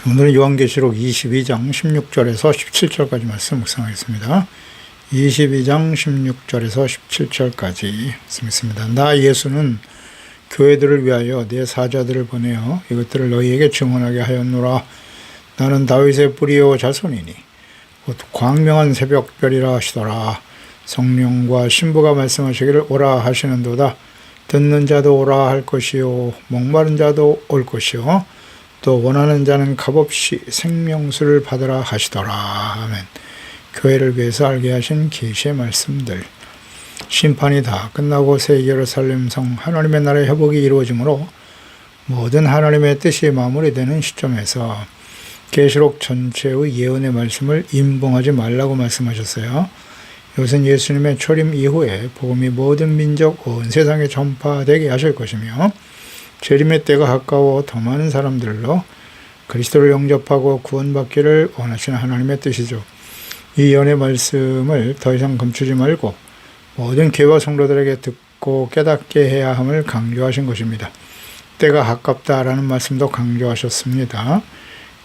오늘은 요한계시록 22장 16절에서 17절까지 말씀 묵상하겠습니다. 22장 16절에서 17절까지 말씀 있습니다. 나 예수는 교회들을 위하여 내 사자들을 보내어 이것들을 너희에게 증언하게 하였노라. 나는 다윗의 뿌리요 자손이니 곧 광명한 새벽별이라 하시더라. 성령과 신부가 말씀하시기를 오라 하시는도다. 듣는 자도 오라 할 것이요 목마른 자도 올 것이요 또 원하는 자는 값없이 생명수를 받으라 하시더라. 아멘. 교회를 위해서 알게 하신 계시의 말씀들. 심판이 다 끝나고 새 예루살렘 성 하나님의 나라의 회복이 이루어지므로 모든 하나님의 뜻이 마무리되는 시점에서 계시록 전체의 예언의 말씀을 임봉하지 말라고 말씀하셨어요. 이것은 예수님의 초림 이후에 복음이 모든 민족 온 세상에 전파되게 하실 것이며 재림의 때가 가까워 더 많은 사람들로 그리스도를 영접하고 구원받기를 원하시는 하나님의 뜻이죠. 이 예언의 말씀을 더 이상 감추지 말고 모든 교회와 성도들에게 듣고 깨닫게 해야 함을 강조하신 것입니다. 때가 가깝다라는 말씀도 강조하셨습니다.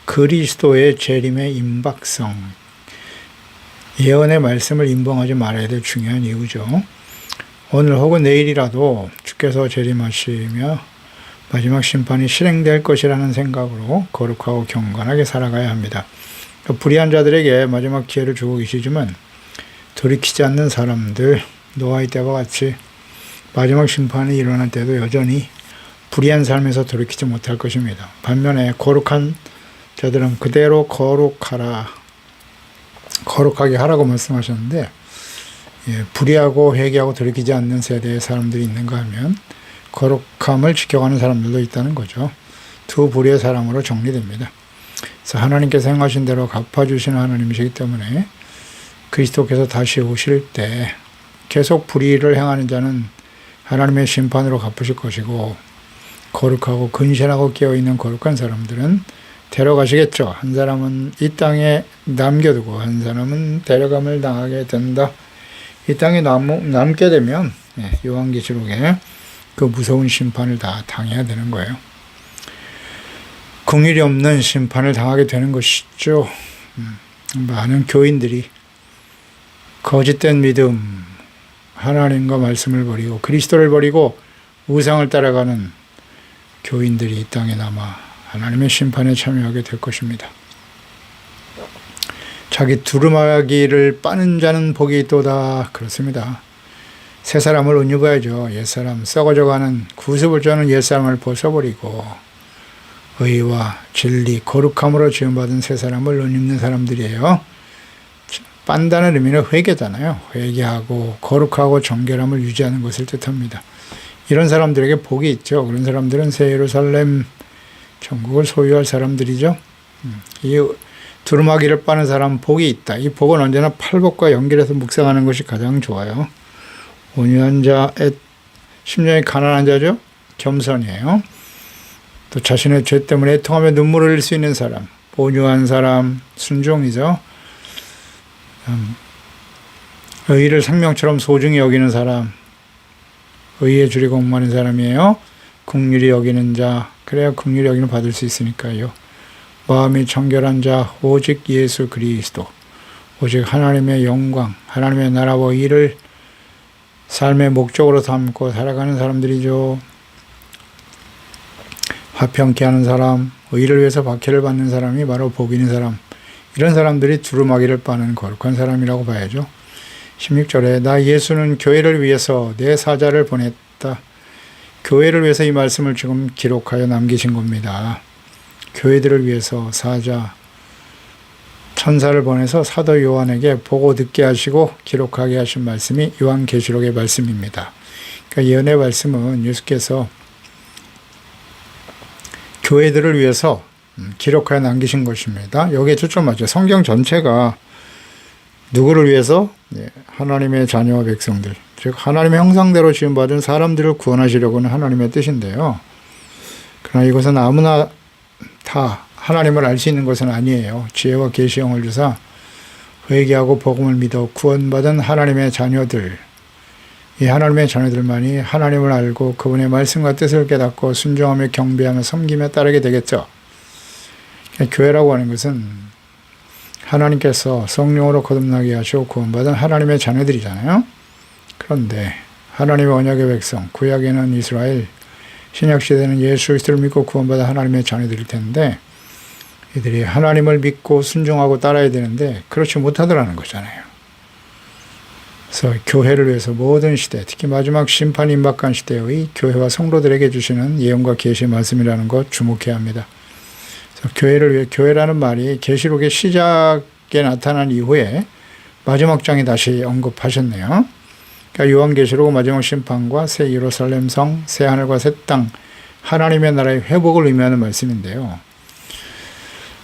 그리스도의 재림의 임박성, 예언의 말씀을 임봉하지 말아야 될 중요한 이유죠. 오늘 혹은 내일이라도 주께서 재림하시며 마지막 심판이 실행될 것이라는 생각으로 거룩하고 경건하게 살아가야 합니다. 불의한 자들에게 마지막 기회를 주고 계시지만 돌이키지 않는 사람들, 노아의 때와 같이 마지막 심판이 일어날 때도 여전히 불의한 삶에서 돌이키지 못할 것입니다. 반면에 거룩한 자들은 그대로 거룩하게 하라고 말씀하셨는데, 불의하고 회개하고 돌이키지 않는 세대의 사람들이 있는가 하면 거룩함을 지켜가는 사람들도 있다는 거죠. 두 부류의 사람으로 정리됩니다. 그래서 하나님께서 행하신 대로 갚아주시는 하나님이시기 때문에 그리스도께서 다시 오실 때 계속 불의를 행하는 자는 하나님의 심판으로 갚으실 것이고, 거룩하고 근신하고 깨어있는 거룩한 사람들은 데려가시겠죠. 한 사람은 이 땅에 남겨두고 한 사람은 데려감을 당하게 된다. 이 땅에 남게 되면 요한계시록에 그 무서운 심판을 다 당해야 되는 거예요. 긍휼이 없는 심판을 당하게 되는 것이죠. 많은 교인들이 거짓된 믿음, 하나님과 말씀을 버리고 그리스도를 버리고 우상을 따라가는 교인들이 이 땅에 남아 하나님의 심판에 참여하게 될 것입니다. 자기 두루마기를 빠는 자는 복이 있도다. 그렇습니다. 새 사람을 옷 입어야죠. 옛사람, 썩어져가는 구습을 짜는 옛사람을 벗어버리고 의와 진리, 거룩함으로 지음받은 새 사람을 옷 입는 사람들이에요. 빤다는 의미는 회개잖아요. 회개하고 거룩하고 정결함을 유지하는 것을 뜻합니다. 이런 사람들에게 복이 있죠. 그런 사람들은 새 예루살렘 천국을 소유할 사람들이죠. 이 두루마기를 빠는 사람 복이 있다. 이 복은 언제나 팔복과 연결해서 묵상하는 것이 가장 좋아요. 온유한 자, 심령이 가난한 자죠. 겸손이에요. 또 자신의 죄 때문에 애통하며 눈물을 흘릴 수 있는 사람, 온유한 사람, 순종이죠. 의를 생명처럼 소중히 여기는 사람, 의의 줄이 공부하는 사람이에요. 긍휼히 여기는 자, 그래야 긍휼히 여기는 받을 수 있으니까요. 마음이 정결한 자, 오직 예수 그리스도, 오직 하나님의 영광, 하나님의 나라와 일을 삶의 목적으로 삼고 살아가는 사람들이죠. 화평케 하는 사람, 의를 위해서 박해를 받는 사람이 바로 복 있는 사람. 이런 사람들이 두루마기를 빠는 거룩한 사람이라고 봐야죠. 16절에 나 예수는 교회를 위해서 내 사자를 보냈다. 교회를 위해서 이 말씀을 지금 기록하여 남기신 겁니다. 교회들을 위해서 사자, 천사를 보내서 사도 요한에게 보고 듣게 하시고 기록하게 하신 말씀이 요한계시록의 말씀입니다. 그러니까 예언의 말씀은 예수께서 교회들을 위해서 기록하여 남기신 것입니다. 여기에 초점하죠. 성경 전체가 누구를 위해서? 하나님의 자녀와 백성들, 즉 하나님의 형상대로 지음받은 사람들을 구원하시려고 하는 하나님의 뜻인데요. 그러나 이것은 아무나 다 하나님을 알 수 있는 것은 아니에요. 지혜와 계시형을 주사 회개하고 복음을 믿어 구원받은 하나님의 자녀들, 이 하나님의 자녀들만이 하나님을 알고 그분의 말씀과 뜻을 깨닫고 순종하며 경배하며 섬기며 따르게 되겠죠. 교회라고 하는 것은 하나님께서 성령으로 거듭나게 하시고 구원받은 하나님의 자녀들이잖아요. 그런데 하나님의 언약의 백성, 구약에는 이스라엘, 신약시대는 예수 그리스도를 믿고 구원받은 하나님의 자녀들일 텐데 이들이 하나님을 믿고 순종하고 따라야 되는데 그렇지 못하더라는 거잖아요. 그래서 교회를 위해서 모든 시대, 특히 마지막 심판이 임박한 시대의 교회와 성도들에게 주시는 예언과 계시의 말씀이라는 것 주목해야 합니다. 그래서 교회를 위해, 교회라는 말이 계시록의 시작에 나타난 이후에 마지막 장에 다시 언급하셨네요. 그러니까 요한계시록 마지막 심판과 새 예루살렘 성, 새 하늘과 새 땅, 하나님의 나라의 회복을 의미하는 말씀인데요.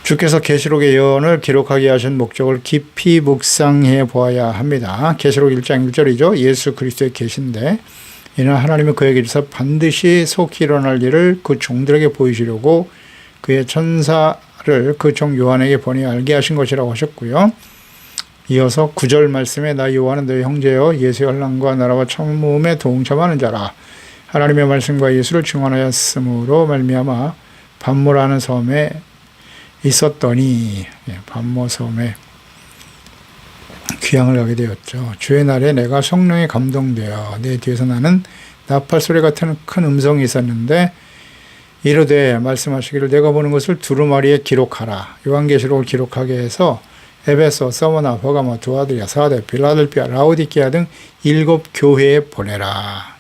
주께서 계시록의 예언을 기록하게 하신 목적을 깊이 묵상해 보아야 합니다. 계시록 1장 1절이죠. 예수 그리스도의 계신데 이는 하나님은 그에게 주사 반드시 속히 일어날 일을 그 종들에게 보이시려고 그의 천사를 그 종 요한에게 보내 알게 하신 것이라고 하셨고요. 이어서 9절 말씀에 나 요한은 너희 형제여 예수의 환난과 나라와 참음에 동참하는 자라. 하나님의 말씀과 예수를 증언하였으므로 말미암아 반모라는 섬에 있었더니 반모섬에 귀향을 가게 되었죠. 주의 날에 내가 성령에 감동되어 내 뒤에서 나는 나팔 소리 같은 큰 음성이 있었는데 이르되 말씀하시기를 내가 보는 것을 두루마리에 기록하라. 요한계시록을 기록하게 해서 에베소, 서머나, 버가모, 두아드리아, 사데, 빌라델피아, 라오디게아 등 7 교회에 보내라.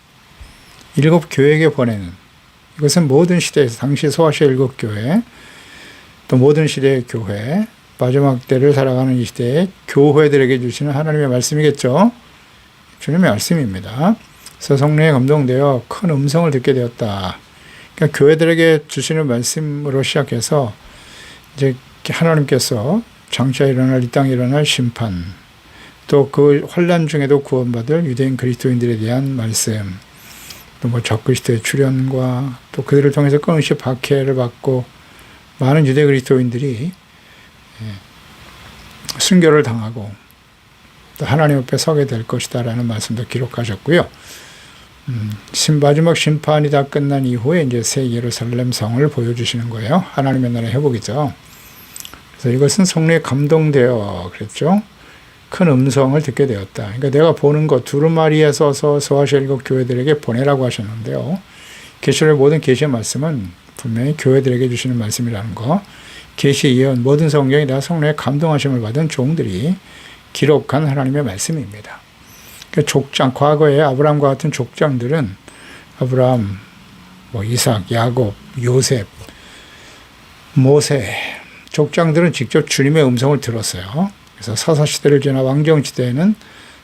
7 교회에게 보내는 이것은 모든 시대에서 당시 소아시아 7 교회 또 모든 시대의 교회, 마지막 때를 살아가는 이 시대의 교회들에게 주시는 하나님의 말씀이겠죠. 주님의 말씀입니다. 그래서 성령에 감동되어 큰 음성을 듣게 되었다. 그러니까 교회들에게 주시는 말씀으로 시작해서 이제 하나님께서 장차 일어날 이 땅에 일어날 심판, 또 그 환난 중에도 구원받을 유대인 그리스도인들에 대한 말씀, 또 뭐 적그리스도의 출현과 또 그들을 통해서 끊임없이 박해를 받고 많은 유대 그리스도인들이 순교를 당하고 또 하나님 앞에 서게 될 것이다라는 말씀도 기록하셨고요. 마지막 심판이 다 끝난 이후에 이제 새 예루살렘 성을 보여주시는 거예요. 하나님의 나라의 회복이죠. 그래서 이것은 성령에 감동되어 그랬죠. 큰 음성을 듣게 되었다. 그러니까 내가 보는 것 두루마리에 써서 소아시아 7 교회들에게 보내라고 하셨는데요. 계시록의 모든 계시의 말씀은 분명히 교회들에게 주시는 말씀이라는 거. 계시 예언 모든 성경이 다 성령의 감동하심을 받은 종들이 기록한 하나님의 말씀입니다. 그러니까 족장, 과거에 아브라함과 같은 족장들은 아브라함, 이삭, 야곱, 요셉, 모세 족장들은 직접 주님의 음성을 들었어요. 그래서 사사시대를 지나 왕정시대에는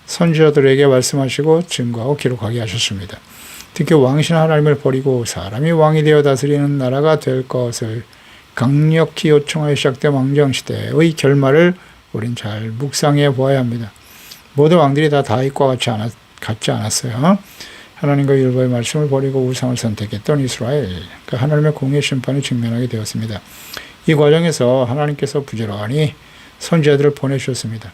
선지자들에게 말씀하시고 증거하고 기록하게 하셨습니다. 특히 왕신 하나님을 버리고 사람이 왕이 되어 다스리는 나라가 될 것을 강력히 요청하여 시작된 왕정시대의 결말을 우린 잘 묵상해 보아야 합니다. 모든 왕들이 다 다윗과 같지 않았어요. 하나님과 율법의 말씀을 버리고 우상을 선택했던 이스라엘, 그 하나님의 공의 심판을 직면하게 되었습니다. 이 과정에서 하나님께서 부지런히 선지자들을 보내주셨습니다.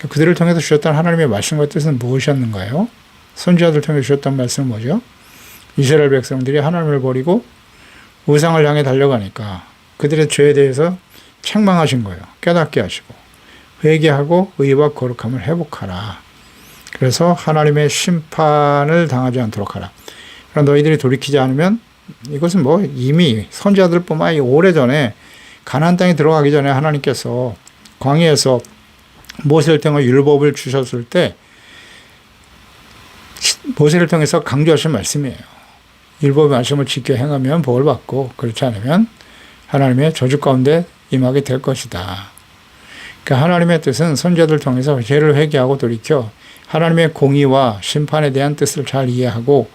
그들을 통해서 주셨던 하나님의 말씀과 뜻은 무엇이었는가요? 선지자들을 통해 주셨던 말씀은 뭐죠? 이스라엘 백성들이 하나님을 버리고 우상을 향해 달려가니까 그들의 죄에 대해서 책망하신 거예요. 깨닫게 하시고 회개하고 의와 거룩함을 회복하라. 그래서 하나님의 심판을 당하지 않도록 하라. 그러나 너희들이 돌이키지 않으면 이것은 이미 선지자들뿐만 아니라 오래전에 가나안 땅에 들어가기 전에 하나님께서 광야에서 모세를 통해 율법을 주셨을 때 모세를 통해서 강조하신 말씀이에요. 율법의 말씀을 지켜 행하면 복을 받고 그렇지 않으면 하나님의 저주 가운데 임하게 될 것이다. 그러니까 하나님의 뜻은 선지자들 통해서 죄를 회개하고 돌이켜 하나님의 공의와 심판에 대한 뜻을 잘 이해하고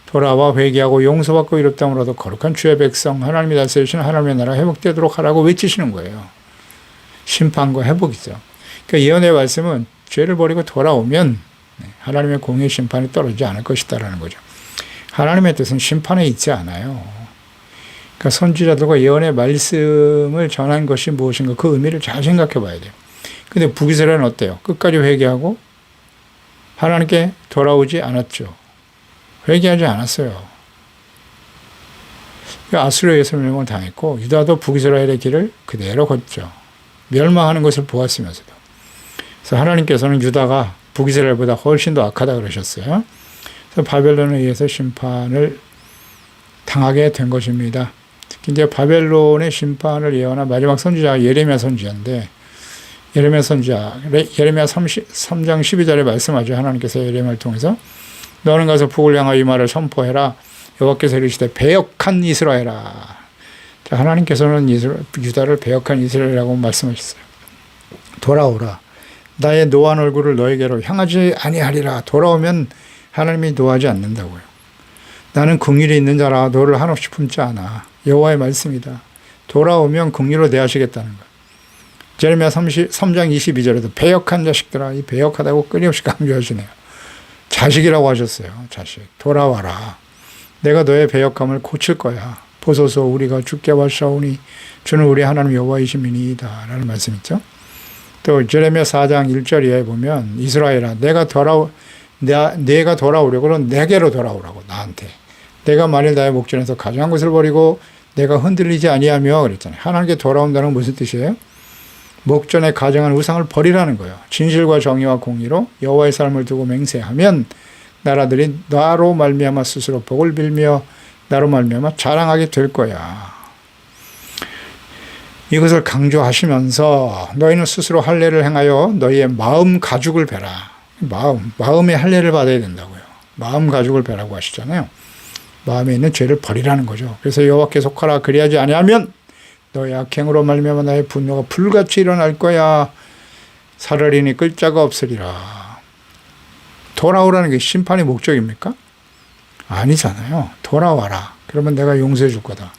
돌아와 회개하고 용서받고 이롭다므로도 거룩한 주의 백성 하나님이 다스리시는 하나님의 나라 회복되도록 하라고 외치시는 거예요. 심판과 회복이죠. 그러니까 예언의 말씀은 죄를 버리고 돌아오면 하나님의 공의 심판이 떨어지지 않을 것이다라는 거죠. 하나님의 뜻은 심판에 있지 않아요. 그러니까 선지자들과 예언의 말씀을 전한 것이 무엇인가 그 의미를 잘 생각해 봐야 돼요. 근데 북이스라엘은 어때요? 끝까지 회개하고 하나님께 돌아오지 않았죠. 회개하지 않았어요. 아수르에서 멸망을 당했고 유다도 북이스라엘의 길을 그대로 걷죠. 멸망하는 것을 보았으면서도. 그래서 하나님께서는 유다가 북이스라엘보다 훨씬 더 악하다 그러셨어요. 그래서 바벨론에 의해서 심판을 당하게 된 것입니다. 특히 이제 바벨론의 심판을 예언한 마지막 선지자가 예레미야 선지자인데, 예레미야 선지자, 예레미야 3장 12절에 말씀하죠. 하나님께서 예레미야를 통해서 너는 가서 북을 향하여 이 말을 선포해라. 여호와께서 이르시되 배역한 이스라엘아. 하나님께서는 유다를 배역한 이스라엘이라고 말씀하셨어요. 돌아오라. 나의 노한 얼굴을 너에게로 향하지 아니하리라. 돌아오면 하나님이 노하지 않는다고요. 나는 긍휼이 있는 자라 너를 한없이 품지 않아. 여호와의 말씀이다. 돌아오면 긍휼로 대하시겠다는 거예요. 예레미야 3장 22절에도 배역한 자식들아. 이 배역하다고 끊임없이 강조하시네요. 자식이라고 하셨어요. 자식. 돌아와라. 내가 너의 배역함을 고칠 거야. 보소서 우리가 주께 왔사오니 주는 우리 하나님 여호와이심이니이다. 라는 말씀 있죠. 또 예레미야 4장 1절에 보면 이스라엘아 내가 돌아오려고는 내게로 돌아오라고. 나한테. 내가 만일 나의 목전에서 가증한 것을 버리고 내가 흔들리지 아니하며 그랬잖아요. 하나님께 돌아온다는 건 무슨 뜻이에요? 목전에 가증한 우상을 버리라는 거예요. 진실과 정의와 공의로 여호와의 삶을 두고 맹세하면 나라들이 나로 말미암아 스스로 복을 빌며 나로 말미암아 자랑하게 될 거야. 이것을 강조하시면서 너희는 스스로 할례를 행하여 너희의 마음 가죽을 베라. 마음의 할례를 받아야 된다고요. 마음 가죽을 베라고 하시잖아요. 마음에 있는 죄를 버리라는 거죠. 그래서 여호와께 속하라. 그리하지 아니하면 너희 악행으로 말미암아 나의 분노가 불같이 일어날 거야. 사르리니 끌 자가 없으리라. 돌아오라는 게 심판의 목적입니까? 아니잖아요. 돌아와라. 그러면 내가 용서해 줄 거다.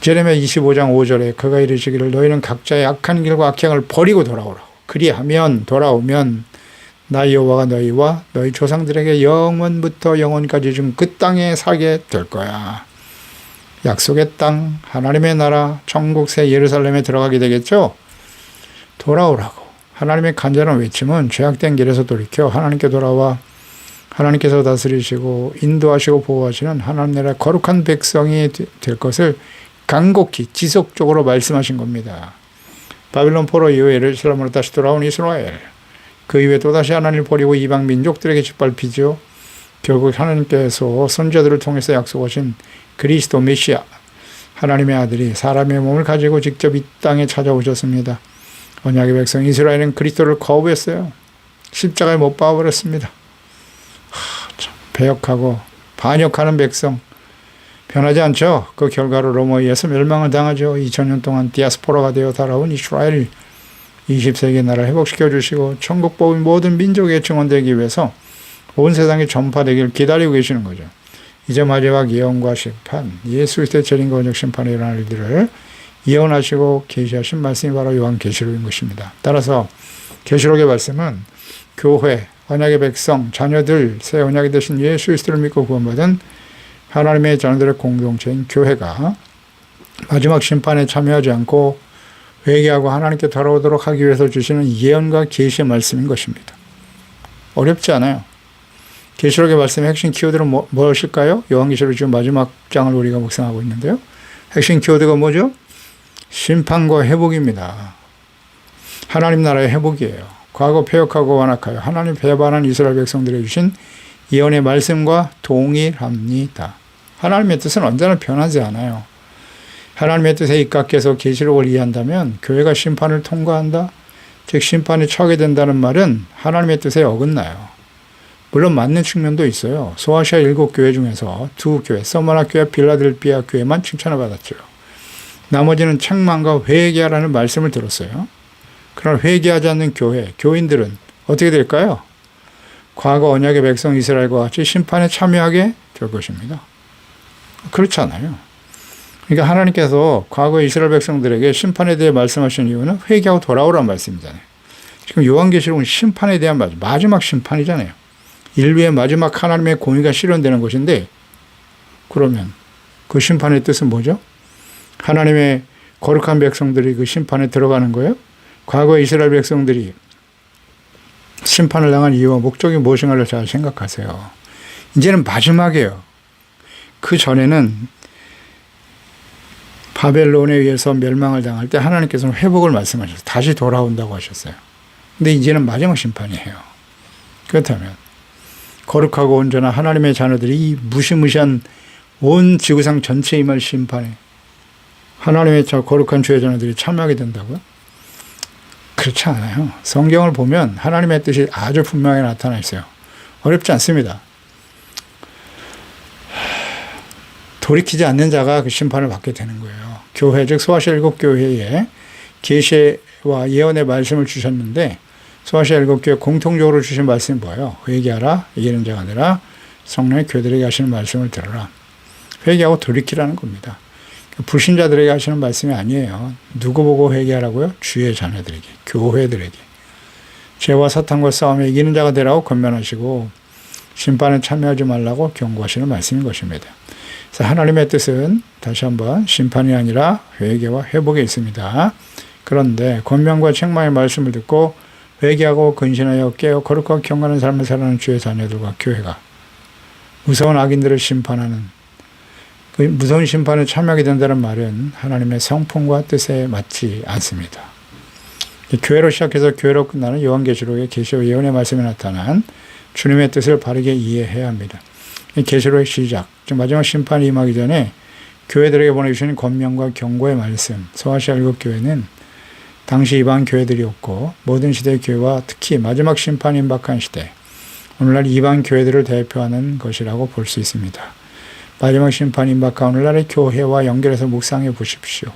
예레미야 25장 5절에 그가 이르시기를 너희는 각자의 악한 길과 악행을 버리고 돌아오라고. 그리하면 돌아오면 나 여호와가 너희와 너희 조상들에게 영원부터 영원까지 준 그 땅에 살게 될 거야. 약속의 땅, 하나님의 나라, 천국 새 예루살렘에 들어가게 되겠죠? 돌아오라고. 하나님의 간절한 외침은 죄악된 길에서 돌이켜 하나님께 돌아와 하나님께서 다스리시고 인도하시고 보호하시는 하나님 나라의 거룩한 백성이 될 것을 간곡히 지속적으로 말씀하신 겁니다. 바빌론 포로 이후에 예루살렘으로 다시 돌아온 이스라엘. 그 이후에 또다시 하나님을 버리고 이방 민족들에게 짓밟히죠. 결국 하나님께서 선지자들을 통해서 약속하신 그리스도 메시아, 하나님의 아들이 사람의 몸을 가지고 직접 이 땅에 찾아오셨습니다. 언약의 백성 이스라엘은 그리스도를 거부했어요. 십자가에 못 박아버렸습니다. 참 배역하고 반역하는 백성 변하지 않죠. 그 결과로 로마에 의해서 멸망을 당하죠. 2000년 동안 디아스포라가 되어 살아온 이스라엘 20세기 나라를 회복시켜 주시고 천국복음이 모든 민족에 증언되기 위해서 온 세상에 전파되기를 기다리고 계시는 거죠. 이제 마지막 예언과 심판, 예수 그리스도의 재림과 원적 심판에 일어날 일들을 예언하시고 계시하신 말씀이 바로 요한계시록인 것입니다. 따라서 계시록의 말씀은 교회, 언약의 백성, 자녀들, 새 언약이 되신 예수 그리스도를 믿고 구원받은 하나님의 자녀들의 공동체인 교회가 마지막 심판에 참여하지 않고 회개하고 하나님께 돌아오도록 하기 위해서 주시는 예언과 계시의 말씀인 것입니다. 어렵지 않아요. 계시록의 말씀의 핵심 키워드는 무엇일까요? 요한계시록 지금 마지막 장을 우리가 묵상하고 있는데요. 핵심 키워드가 뭐죠? 심판과 회복입니다. 하나님 나라의 회복이에요. 과거 패역하고 완악하여 하나님 배반한 이스라엘 백성들에 주신 예언의 말씀과 동일합니다. 하나님의 뜻은 언제나 변하지 않아요. 하나님의 뜻에 입각해서 계시록을 이해한다면 교회가 심판을 통과한다, 즉 심판에 처하게 된다는 말은 하나님의 뜻에 어긋나요. 물론 맞는 측면도 있어요. 소아시아 7교회 중에서 2교회, 서머나 교회, 빌라델피아 교회만 칭찬을 받았죠. 나머지는 책망과 회개하라는 말씀을 들었어요. 그러나 회개하지 않는 교회, 교인들은 어떻게 될까요? 과거 언약의 백성 이스라엘과 같이 심판에 참여하게 될 것입니다. 그렇지 않아요. 그러니까 하나님께서 과거 이스라엘 백성들에게 심판에 대해 말씀하신 이유는 회개하고 돌아오라는 말씀이잖아요. 지금 요한계시록은 심판에 대한 마지막 심판이잖아요. 인류의 마지막 하나님의 공의가 실현되는 것인데, 그러면 그 심판의 뜻은 뭐죠? 하나님의 거룩한 백성들이 그 심판에 들어가는 거예요? 과거 이스라엘 백성들이 심판을 당한 이유와 목적이 무엇인가를 잘 생각하세요. 이제는 마지막이에요. 그 전에는 바벨론에 의해서 멸망을 당할 때 하나님께서는 회복을 말씀하셨어요. 다시 돌아온다고 하셨어요. 근데 이제는 마지막 심판이에요. 그렇다면 거룩하고 온전한 하나님의 자녀들이 이 무시무시한 온 지구상 전체 임할 심판에 하나님의 거룩한 주의 자녀들이 참여하게 된다고요? 그렇지 않아요. 성경을 보면 하나님의 뜻이 아주 분명히 나타나 있어요. 어렵지 않습니다. 돌이키지 않는 자가 그 심판을 받게 되는 거예요. 교회, 즉 소아시아 일곱 교회에 계시와 예언의 말씀을 주셨는데 소아시아 일곱 교회 공통적으로 주신 말씀이 뭐예요? 회개하라, 이기는 자가 되라, 성령의 교회들에게 하시는 말씀을 들어라. 회개하고 돌이키라는 겁니다. 불신자들에게 하시는 말씀이 아니에요. 누구 보고 회개하라고요? 주의 자녀들에게, 교회들에게. 죄와 사탄과 싸움에 이기는 자가 되라고 권면하시고 심판에 참여하지 말라고 경고하시는 말씀인 것입니다. 그래서 하나님의 뜻은 다시 한번 심판이 아니라 회개와 회복에 있습니다. 그런데 권면과 책망의 말씀을 듣고 회개하고 근신하여 깨어 거룩하고 경건한 삶을 살아가는 주의 자녀들과 교회가 무서운 악인들을 심판하는 그 무서운 심판에 참여하게 된다는 말은 하나님의 성품과 뜻에 맞지 않습니다. 교회로 시작해서 교회로 끝나는 요한계시록의 계시와 예언의 말씀에 나타난 주님의 뜻을 바르게 이해해야 합니다. 계시록의 시작, 마지막 심판이 임하기 전에 교회들에게 보내주신 권면과 경고의 말씀, 소아시아 일곱 교회는 당시 이방 교회들이었고 모든 시대의 교회와 특히 마지막 심판이 임박한 시대, 오늘날 이방 교회들을 대표하는 것이라고 볼 수 있습니다. 마지막 심판이 임박한 오늘날의 교회와 연결해서 묵상해 보십시오.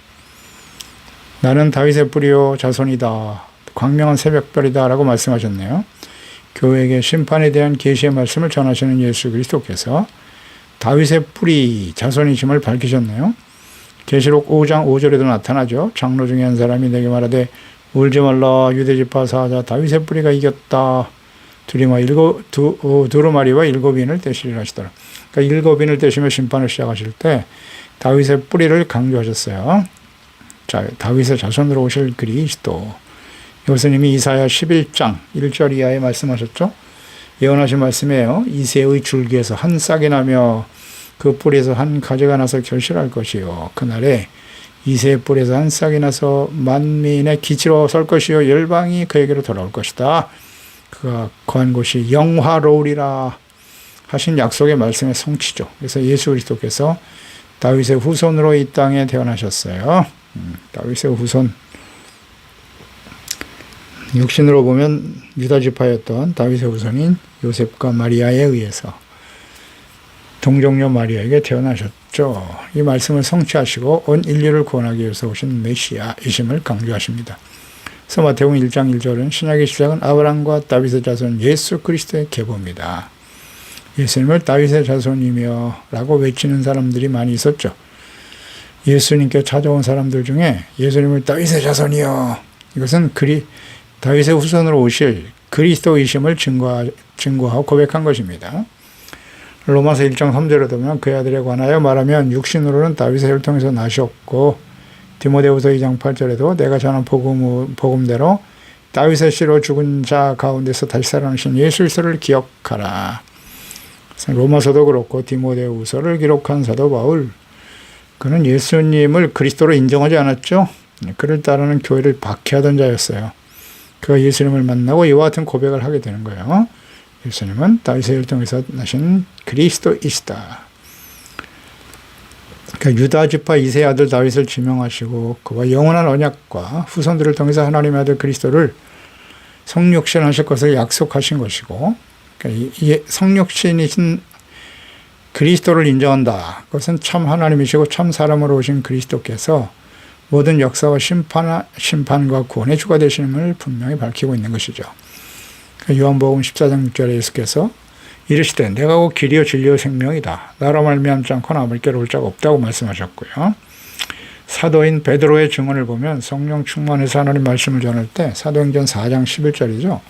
나는 다윗의 뿌리요 자손이다. 광명한 새벽별이다 라고 말씀하셨네요. 교회에게 심판에 대한 계시의 말씀을 전하시는 예수 그리스도께서 다윗의 뿌리 자손이심을 밝히셨네요. 계시록 5장 5절에도 나타나죠. 장로 중에 한 사람이 내게 말하되 울지 말라, 유대지파 사자 다윗의 뿌리가 이겼다. 두루마리와 일곱인을 떼시리라 하시더라. 그러니까 일곱인을 떼시며 심판을 시작하실 때 다윗의 뿌리를 강조하셨어요. 자, 다윗의 자손으로 오실 그리스도. 이것은 이미 이사야 11장 1절 이하에 말씀하셨죠. 예언하신 말씀이에요. 이새의 줄기에서 한 싹이 나며 그 뿌리에서 한 가지가 나서 결실할 것이요. 그날에 이새의 뿌리에서 한 싹이 나서 만민의 기치로 설 것이요. 열방이 그에게로 돌아올 것이다. 그가 거한 곳이 영화로우리라 하신 약속의 말씀의 성취죠. 그래서 예수 그리스도께서 다윗의 후손으로 이 땅에 태어나셨어요. 다윗의 후손. 육신으로 보면 유다 지파였던 다윗의 후손인 요셉과 마리아에 의해서 동정녀 마리아에게 태어나셨죠. 이 말씀을 성취하시고 온 인류를 구원하기 위해서 오신 메시아이심을 강조하십니다. 그래서 마태복음 1장 1절은 신약의 시작은 아브라함과 다윗의 자손 예수 그리스도의 계보입니다. 예수님을 다윗의 자손이며 라고 외치는 사람들이 많이 있었죠. 예수님께 찾아온 사람들 중에 예수님을 다윗의 자손이요. 이것은 다윗의 후손으로 오실 그리스도이심을 증거하고 고백한 것입니다. 로마서 1장 3절에 보면 그의 아들에 관하여 말하면 육신으로는 다윗의 혈통에서 나셨고 디모데후서 2장 8절에도 내가 전한 복음대로 다윗의 씨로 죽은 자 가운데서 다시 살아나신 예수 그리스도를 기억하라. 로마서도 그렇고 디모데후서를 기록한 사도 바울, 그는 예수님을 그리스도로 인정하지 않았죠. 그를 따르는 교회를 박해하던 자였어요. 그가 예수님을 만나고 이와 같은 고백을 하게 되는 거예요. 예수님은 다윗의 혈통에서 나신 그리스도이시다. 그러니까 유다 지파 이새의 아들 다윗을 지명하시고 그와 영원한 언약과 후손들을 통해서 하나님의 아들 그리스도를 성육신하실 것을 약속하신 것이고, 그러니까 이 성육신이신 그리스도를 인정한다. 그것은 참 하나님이시고 참 사람으로 오신 그리스도께서 모든 역사와 심판과 구원의 주가 되심을 분명히 밝히고 있는 것이죠. 요한복음 14장 6절에 예수께서 이르시되 내가 곧 길이요 진리요 생명이다. 나로 말미암지 않고는 아버지께로 올 자가 없다고 말씀하셨고요. 사도인 베드로의 증언을 보면 성령 충만해서 하나님 말씀을 전할 때 사도행전 4장 11절이죠.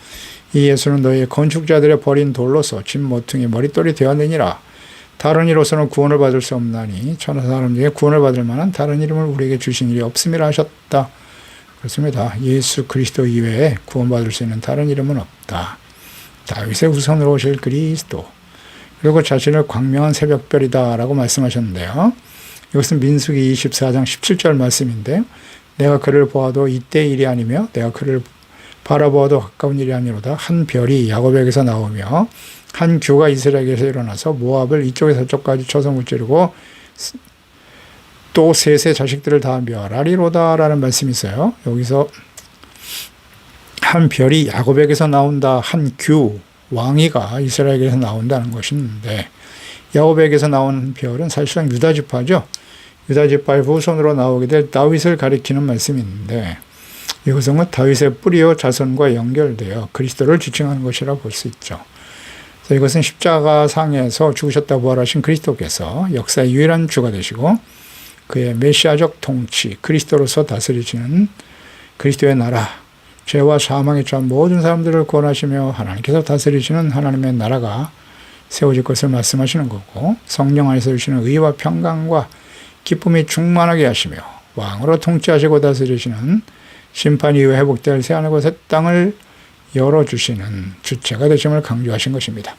이 예수는 너희의 건축자들의 버린 돌로서 집 모퉁이 머릿돌이 되었느니라. 다른 이로서는 구원을 받을 수 없나니 천하 사람 중에 구원을 받을 만한 다른 이름을 우리에게 주신 일이 없음이라 하셨다. 그렇습니다. 예수 그리스도 이외에 구원받을 수 있는 다른 이름은 없다. 다윗의 후손으로 오실 그리스도. 그리고 자신을 광명한 새벽별이다 라고 말씀하셨는데요. 이것은 민수기 24장 17절 말씀인데요. 내가 그를 보아도 이때 일이 아니며 내가 그를 바라보아도 가까운 일이 아니로다. 한 별이 야곱에게서 나오며 한 규가 이스라엘에게서 일어나서 모압을 이쪽에서 저쪽까지 쳐서 무찌르고 또 셋의 자식들을 다 멸하리로다 라는 말씀이 있어요. 여기서 한 별이 야곱에게서 나온다. 한 규, 왕위가 이스라엘에게서 나온다는 것인데 야곱에게서 나온 별은 사실상 유다지파죠. 유다지파의 후손으로 나오게 될 다윗을 가리키는 말씀이 있는데 이것은 다윗의 뿌리와 자손과 연결되어 그리스도를 지칭하는 것이라 볼 수 있죠. 그래서 이것은 십자가상에서 죽으셨다 부활하신 그리스도께서 역사의 유일한 주가 되시고 그의 메시아적 통치, 그리스도로서 다스리시는 그리스도의 나라, 죄와 사망에 처한 모든 사람들을 구원하시며 하나님께서 다스리시는 하나님의 나라가 세워질 것을 말씀하시는 거고 성령 안에서 주시는 의와 평강과 기쁨이 충만하게 하시며 왕으로 통치하시고 다스리시는 심판 이후에 회복될 새하늘과 새 땅을 열어주시는 주체가 되심을 강조하신 것입니다.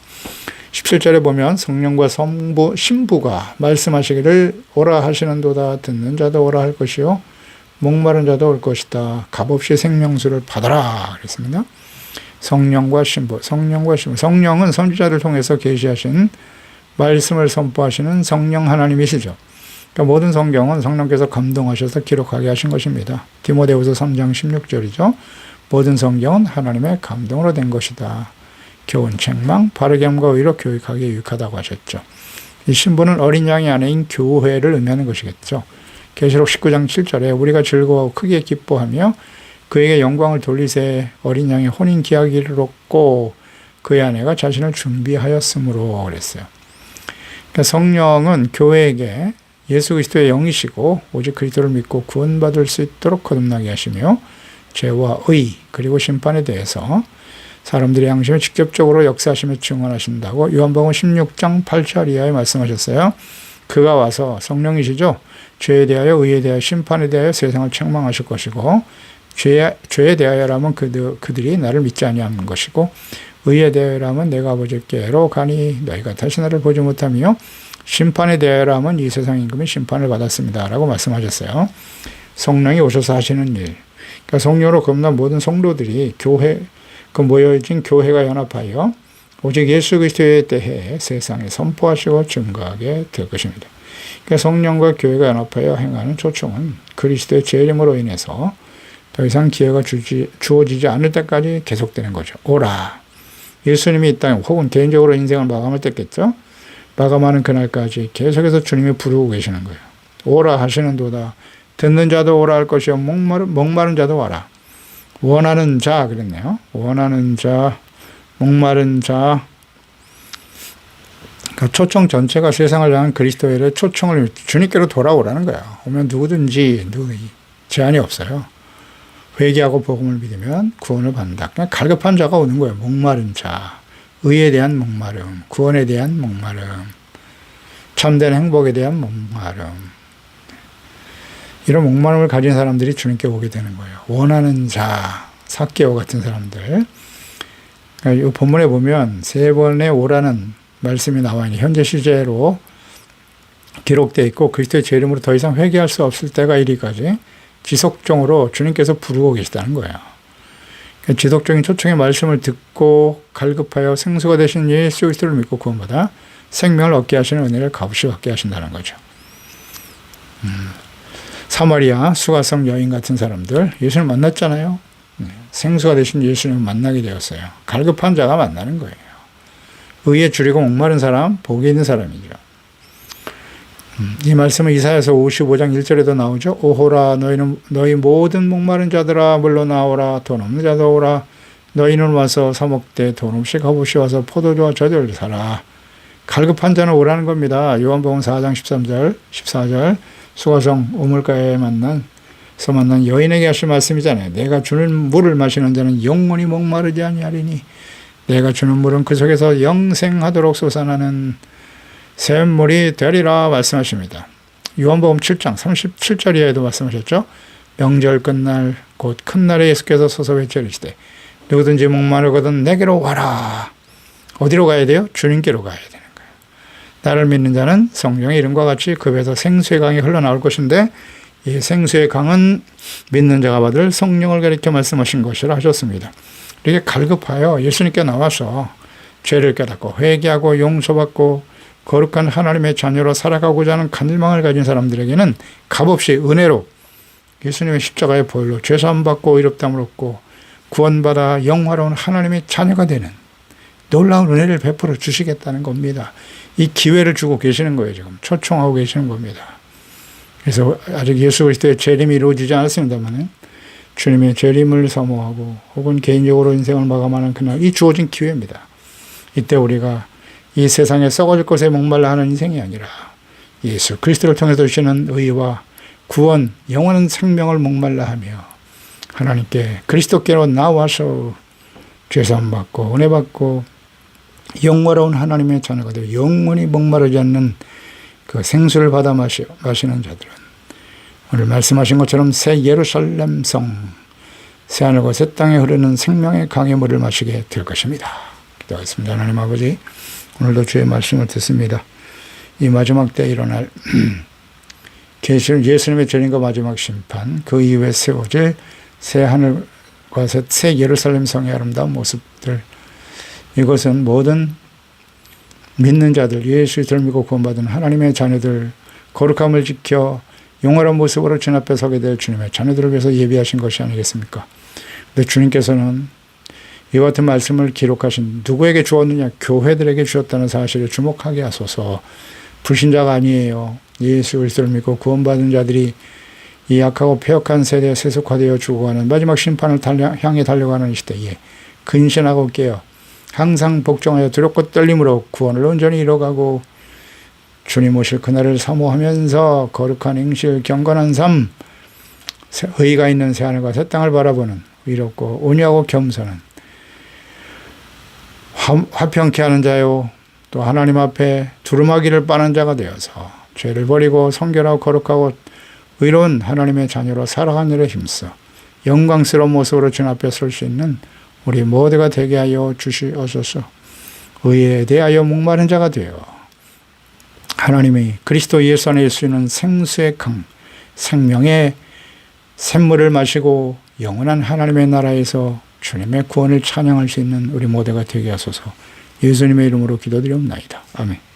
17절에 보면 성령과 성부, 신부가 말씀하시기를 오라 하시는도다. 듣는 자도 오라 할 것이요 목마른 자도 올 것이다. 값없이 생명수를 받아라 그랬습니다. 성령과 신부, 성령과 신부. 성령은 선지자를 통해서 계시하신 말씀을 선포하시는 성령 하나님이시죠. 그러니까 모든 성경은 성령께서 감동하셔서 기록하게 하신 것입니다. 디모데후서 3장 16절이죠. 모든 성경은 하나님의 감동으로 된 것이다. 교훈, 책망, 바르게 함과 의로 교육하기에 유익하다고 하셨죠. 이 신부는 어린 양의 아내인 교회를 의미하는 것이겠죠. 계시록 19장 7절에 우리가 즐거워 크게 기뻐하며 그에게 영광을 돌리세 어린 양의 혼인 기약이 이르렀고 그의 아내가 자신을 준비하였으므로 그랬어요. 그러니까 성령은 교회에게 예수 그리스도의 영이시고 오직 그리스도를 믿고 구원받을 수 있도록 거듭나게 하시며 죄와 의 그리고 심판에 대해서 사람들의 양심에 직접적으로 역사하시며 증언하신다고 요한복음 16장 8절 이하에 말씀하셨어요. 그가 와서 성령이시죠. 죄에 대하여 의에 대하여 심판에 대하여 세상을 책망하실 것이고 죄에 대하여라면 그들이 나를 믿지 아니하는 것이고 의에 대하여라면 내가 아버지께로 가니 너희가 다시 나를 보지 못하며 심판에 대하여라면 이 세상 임금이 심판을 받았습니다 라고 말씀하셨어요. 성령이 오셔서 하시는 일, 그러니까 성령으로 거듭난 모든 성도들이 교회, 그 모여진 교회가 연합하여 오직 예수 그리스도에 대해 세상에 선포하시고 증거하게 될 것입니다. 그러니까 성령과 교회가 연합하여 행하는 초청은 그리스도의 재림으로 인해서 더 이상 기회가 주어지지 않을 때까지 계속되는 거죠. 오라. 예수님이 이 땅에 혹은 개인적으로 인생을 마감할 때겠죠. 마감하는 그날까지 계속해서 주님이 부르고 계시는 거예요. 오라 하시는도다. 듣는 자도 오라 할 것이요 목마른 자도 와라. 원하는 자 그랬네요. 원하는 자, 목마른 자. 그러니까 초청 전체가 세상을 향한 그리스도의 초청을 주님께로 돌아오라는 거예요. 오면 누구든지 제한이 없어요. 회개하고 복음을 믿으면 구원을 받는다. 그냥 갈급한 자가 오는 거예요. 목마른 자. 의에 대한 목마름, 구원에 대한 목마름, 참된 행복에 대한 목마름. 이런 목마름을 가진 사람들이 주님께 오게 되는 거예요. 원하는 자, 삭개오 같은 사람들. 이 본문에 보면 세 번의 오라는 말씀이 나와 있는 현재 시제로 기록되어 있고 그리스도의 제 이름으로 더 이상 회개할 수 없을 때가 이리까지 지속적으로 주님께서 부르고 계시다는 거예요. 지속적인 초청의 말씀을 듣고 갈급하여 생수가 되신 예수 그리스도를 믿고 구원받아 생명을 얻게 하시는 은혜를 값없이 받게 하신다는 거죠. 사마리아 수가성 여인 같은 사람들 예수를 만났잖아요. 생수가 되신 예수님을 만나게 되었어요. 갈급한 자가 만나는 거예요. 의에 줄이고 목마른 사람, 복이 있는 사람이죠. 이 말씀은 이사야서 55장 1절에도 나오죠. 오호라 너희 모든 목마른 자들아 물러나오라. 돈 없는 자도 오라. 너희는 와서 사 먹되 돈 없이 값없이 와서 포도주와 젖을 사라. 갈급한 자는 오라는 겁니다. 요한복음 4장 13절 14절 수가성 우물가에 만난 여인에게 하신 말씀이잖아요. 내가 주는 물을 마시는 자는 영원히 목마르지 아니하리니 내가 주는 물은 그 속에서 영생하도록 솟아나는 샘물이 되리라 말씀하십니다. 요한복음 7장 37절 이하에도 말씀하셨죠. 명절 끝날 곧 큰 날에 예수께서 서서 외쳐리시되 누구든지 목마르거든 내게로 와라. 어디로 가야 돼요? 주님께로 가야 되는 거예요. 나를 믿는 자는 성령의 이름과 같이 그 배에서 생수의 강이 흘러나올 것인데 이 생수의 강은 믿는 자가 받을 성령을 가리켜 말씀하신 것이라 하셨습니다. 이렇게 갈급하여 예수님께 나와서 죄를 깨닫고 회개하고 용서받고 거룩한 하나님의 자녀로 살아가고자 하는 간절망을 가진 사람들에게는 값없이 은혜로 예수님의 십자가의 보혈로 죄사함 받고 의롭다함을 얻고 구원받아 영화로운 하나님의 자녀가 되는 놀라운 은혜를 베풀어 주시겠다는 겁니다. 이 기회를 주고 계시는 거예요. 지금 초청하고 계시는 겁니다. 그래서 아직 예수 그리스도의 재림이 이루어지지 않았습니다만 주님의 재림을 사모하고 혹은 개인적으로 인생을 마감하는 그날 이 주어진 기회입니다. 이때 우리가 이 세상에 썩어질 것에 목말라 하는 인생이 아니라 예수 그리스도를 통해서 주시는 의와 구원, 영원한 생명을 목말라 하며 하나님께 그리스도께로 나와서 죄사함 받고 은혜 받고 영원한 하나님의 자녀가 되어 영원히 목마르지 않는 그 생수를 받아 마시는 자들은 오늘 말씀하신 것처럼 새 예루살렘 성, 새 하늘과 새 땅에 흐르는 생명의 강의 물을 마시게 될 것입니다. 기도하겠습니다. 하나님 아버지, 오늘도 주의 말씀을 듣습니다. 이 마지막 때 일어날 예수님의 재림과 마지막 심판, 그 이후에 세워질 새 하늘과 새 예루살렘 성의 아름다운 모습들, 이것은 모든 믿는 자들, 예수를 믿고 구원받은 하나님의 자녀들, 거룩함을 지켜 영원한 모습으로 주님 앞에 서게 될 주님의 자녀들을 위해서 예비하신 것이 아니겠습니까? 근데 주님께서는 이와 같은 말씀을 기록하신 누구에게 주었느냐? 교회들에게 주었다는 사실에 주목하게 하소서. 불신자가 아니에요. 예수 그리스도를 믿고 구원받은 자들이 이 약하고 폐역한 세대에 세속화되어 죽어가는 마지막 심판을 향해 달려가는 이 시대에 근신하고 깨어 항상 복종하여 두렵고 떨림으로 구원을 온전히 이뤄가고 주님 오실 그날을 사모하면서 거룩한 행실, 경건한 삶, 의가 있는 새하늘과 새 땅을 바라보는 의롭고 온유하고 겸손한 화평케 하는 자요, 또 하나님 앞에 두루마기를 빠는 자가 되어서 죄를 버리고 성결하고 거룩하고 의로운 하나님의 자녀로 살아가는 일에 힘써 영광스러운 모습으로 주님 앞에 설 수 있는 우리 모두가 되게 하여 주시옵소서. 의에 대하여 목마른 자가 되어 하나님이 그리스도 예수 안에 수 있는 생수의 강, 생명의 샘물을 마시고 영원한 하나님의 나라에서 주님의 구원을 찬양할 수 있는 우리 모두가 되게 하소서. 예수님의 이름으로 기도드리옵나이다. 아멘.